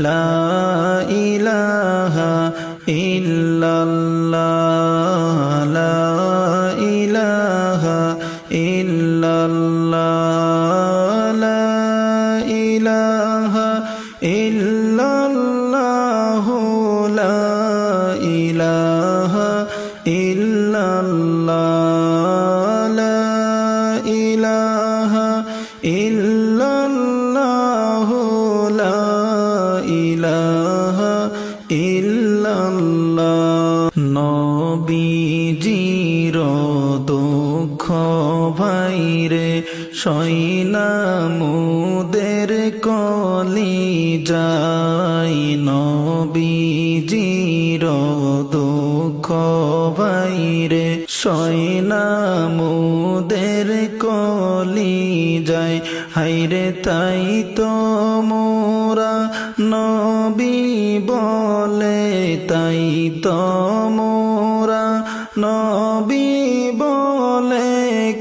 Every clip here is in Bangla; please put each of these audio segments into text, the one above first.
লা ইলাহা ইল্লাল্লাহ লা ইলাহা ইল্লাল্লাহ লা ইলাহা ইল্লাল্লাহ লা ইলাহা ইল্লাল্লাহ লা ইলাহা ইল্লাল্লাহ লা ইলাহা ইল্লাল্লাহ নবীজির দুঃখ ভাইরে সইনা মুদের কলি যাই নবীজির দুঃখ ভাইরে সইনা মুদের কলি যায় হাইরে তাই তো মোরা নবী বলে তাই তো মোরা নবী বলে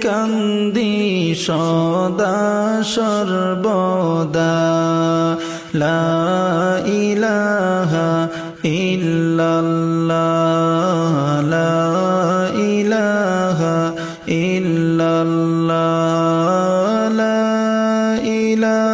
কান্দি সদা সর্বদা লা ইলাহা ইল্লাল্লাহ লা ইলাহা ইল্লাল্লাহ লা ইলাহা